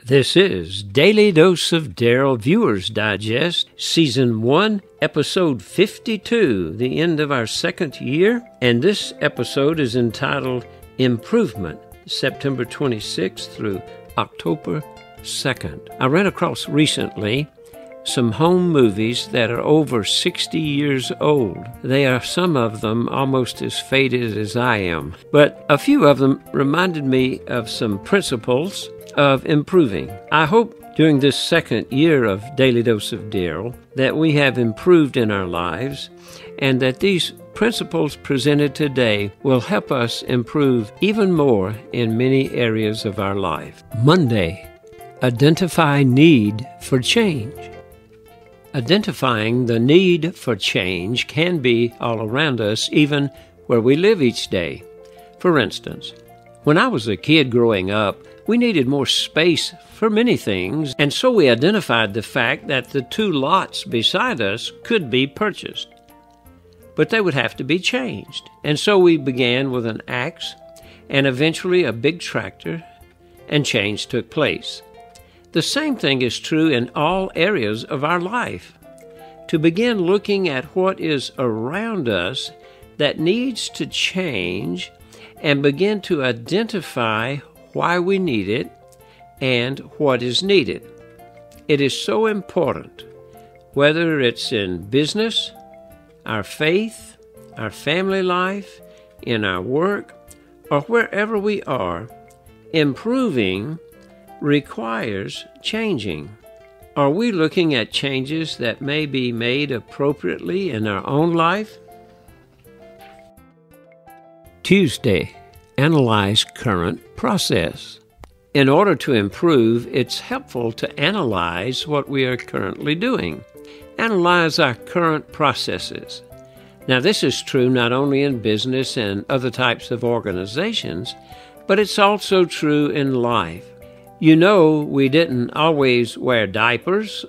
This is Daily Dose of Darryl Viewers Digest, Season 1, Episode 52, the end of our second year, and this episode is entitled Improvement, September 26th through October 2nd. I ran across recently some home movies that are over 60 years old. They are, some of them, almost as faded as I am, but a few of them reminded me of some principles of improving. I hope during this second year of Daily Dose of Darryl that we have improved in our lives and that these principles presented today will help us improve even more in many areas of our life. Monday, identify need for change. Identifying the need for change can be all around us, even where we live each day. For instance, when I was a kid growing up, we needed more space for many things, and so we identified the fact that the two lots beside us could be purchased. But they would have to be changed, and so we began with an axe and eventually a big tractor, and change took place. The same thing is true in all areas of our life. To begin looking at what is around us that needs to change and begin to identify why we need it and what is needed. It is so important, whether it's in business, our faith, our family life, in our work, or wherever we are. Improving requires changing. Are we looking at changes that may be made appropriately in our own life? Tuesday, analyze current process. In order to improve, it's helpful to analyze what we are currently doing. Analyze our current processes. Now, this is true not only in business and other types of organizations, but it's also true in life. You know, we didn't always wear diapers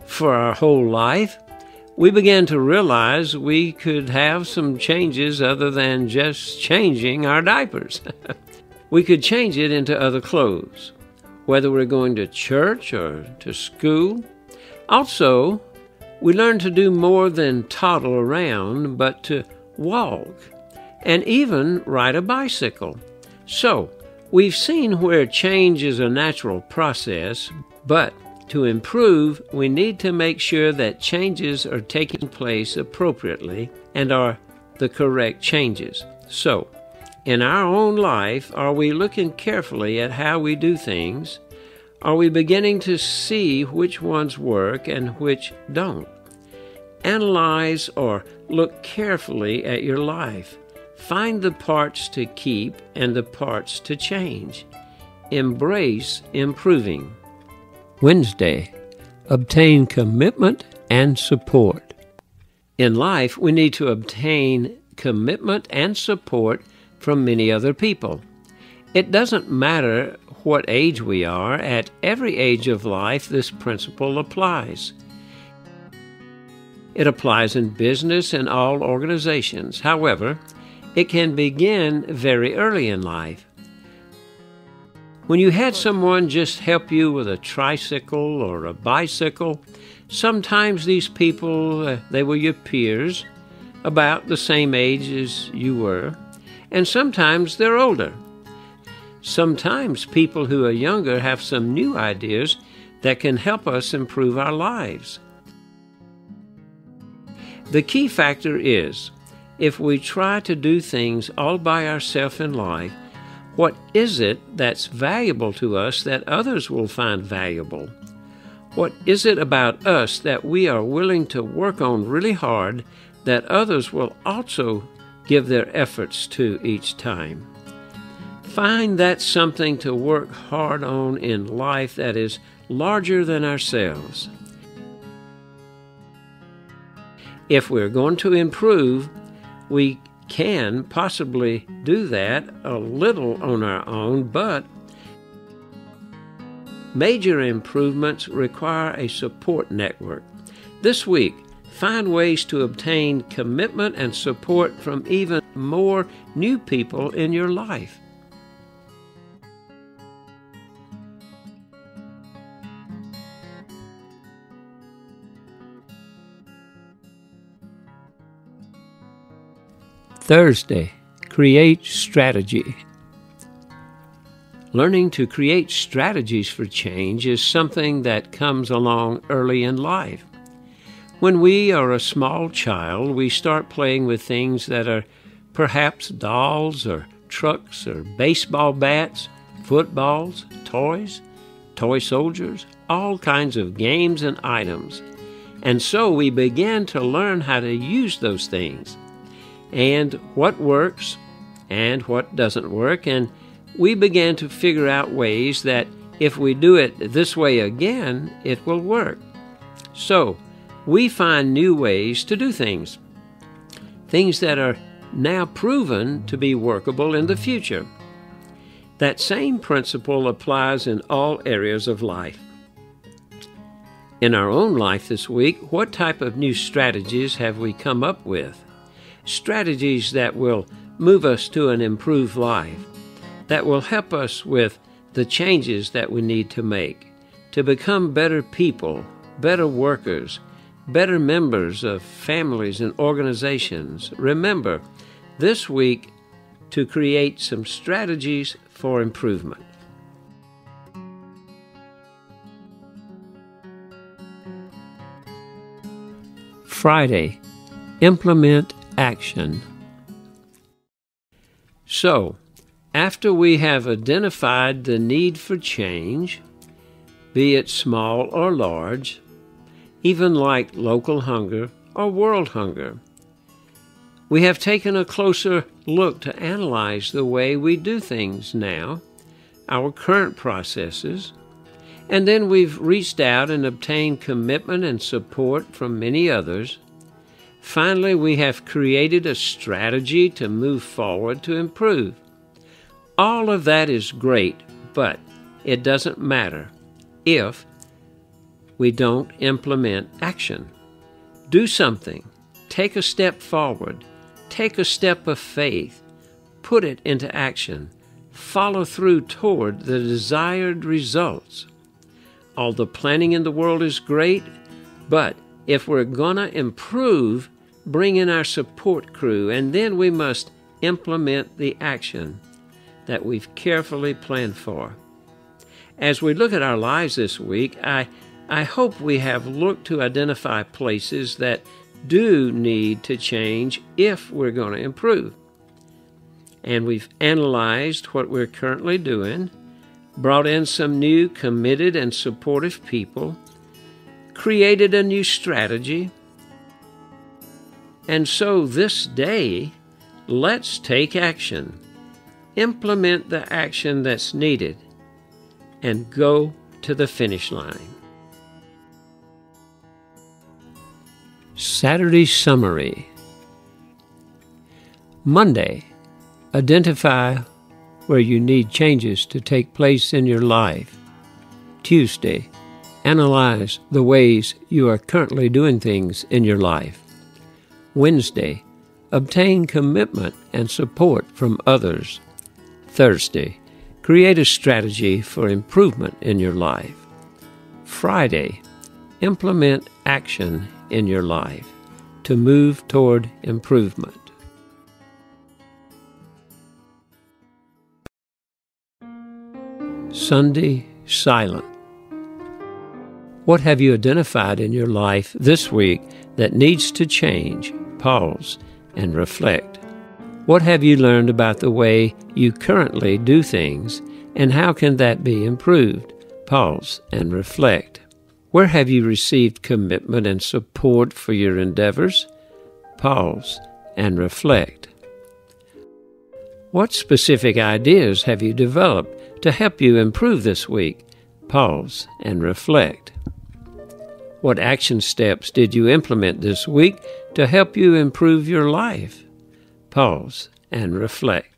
for our whole life. We began to realize we could have some changes other than just changing our diapers. We could change it into other clothes, whether we're going to church or to school. Also, we learned to do more than toddle around, but to walk and even ride a bicycle. So, we've seen where change is a natural process, but to improve, we need to make sure that changes are taking place appropriately and are the correct changes. So, in our own life, are we looking carefully at how we do things? Are we beginning to see which ones work and which don't? Analyze or look carefully at your life. Find the parts to keep and the parts to change. Embrace improving. Wednesday, obtain commitment and support. In life, we need to obtain commitment and support from many other people. It doesn't matter what age we are, at every age of life this principle applies. It applies in business and all organizations. However, it can begin very early in life. When you had someone just help you with a tricycle or a bicycle, sometimes these people, they were your peers, about the same age as you were, and sometimes they're older. Sometimes people who are younger have some new ideas that can help us improve our lives. The key factor is, if we try to do things all by ourselves in life, what is it that's valuable to us that others will find valuable? What is it about us that we are willing to work on really hard that others will also give their efforts to each time? Find that something to work hard on in life that is larger than ourselves. If we're going to improve, we can possibly do that a little on our own, but major improvements require a support network. This week, find ways to obtain commitment and support from even more new people in your life. Thursday, create strategy. Learning to create strategies for change is something that comes along early in life. When we are a small child, we start playing with things that are perhaps dolls or trucks or baseball bats, footballs, toys, toy soldiers, all kinds of games and items. And so we began to learn how to use those things and what works and what doesn't work. And we began to figure out ways that if we do it this way again, it will work. So we find new ways to do things that are now proven to be workable in the future. That same principle applies in all areas of life. In our own life this week, what type of new strategies have we come up with? Strategies that will move us to an improved life, that will help us with the changes that we need to make, to become better people, better workers, better members of families and organizations. Remember, this week, to create some strategies for improvement. Friday, implement action. So, after we have identified the need for change, be it small or large, even like local hunger or world hunger, we have taken a closer look to analyze the way we do things now, our current processes, and then we've reached out and obtained commitment and support from many others. Finally, we have created a strategy to move forward to improve. All of that is great, but it doesn't matter if we don't implement action. Do something. Take a step forward. Take a step of faith. Put it into action. Follow through toward the desired results. All the planning in the world is great, but if we're going to improve, bring in our support crew, and then we must implement the action that we've carefully planned for. As we look at our lives this week, I hope we have looked to identify places that do need to change if we're going to improve. And we've analyzed what we're currently doing, brought in some new committed and supportive people, created a new strategy. And so this day, let's take action. Implement the action that's needed and go to the finish line. Saturday summary. Monday, identify where you need changes to take place in your life. Tuesday, analyze the ways you are currently doing things in your life. Wednesday, obtain commitment and support from others. Thursday, create a strategy for improvement in your life. Friday, implement action in your life to move toward improvement. Sunday, silent. What have you identified in your life this week that needs to change? Pause and reflect. What have you learned about the way you currently do things, and how can that be improved? Pause and reflect. Where have you received commitment and support for your endeavors? Pause and reflect. What specific ideas have you developed to help you improve this week? Pause and reflect. What action steps did you implement this week to help you improve your life? Pause and reflect.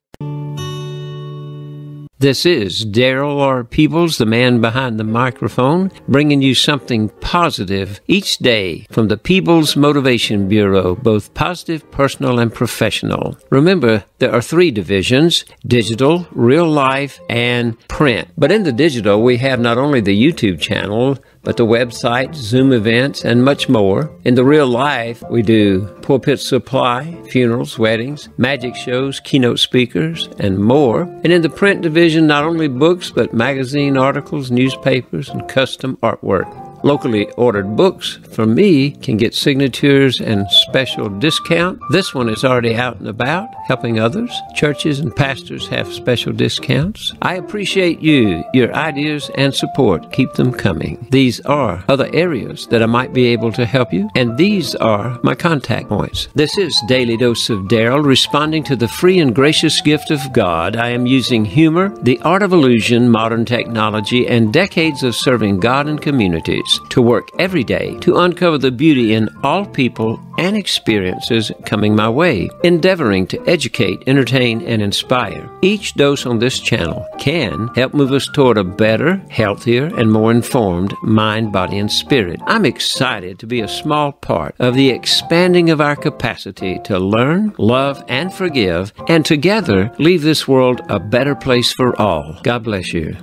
This is Darryl R. Peebles, the man behind the microphone, bringing you something positive each day from the Peebles Motivation Bureau, both positive, personal, and professional. Remember, there are 3 divisions: digital, real life, and print. But in the digital, we have not only the YouTube channel, but the website, Zoom events, and much more. In the real life, we do pulpit supply, funerals, weddings, magic shows, keynote speakers, and more. And in the print division, not only books, but magazine articles, newspapers, and custom artwork. Locally ordered books from me can get signatures and special discount. This one is already out and about, helping others. Churches and pastors have special discounts. I appreciate you, your ideas and support. Keep them coming. These are other areas that I might be able to help you, and these are my contact points. This is Daily Dose of Darryl, responding to the free and gracious gift of God. I am using humor, the art of illusion, modern technology, and decades of serving God and communities to work every day to uncover the beauty in all people and experiences coming my way, endeavoring to educate, entertain, and inspire. Each dose on this channel can help move us toward a better, healthier, and more informed mind, body, and spirit. I'm excited to be a small part of the expanding of our capacity to learn, love, and forgive, and together leave this world a better place for all. God bless you.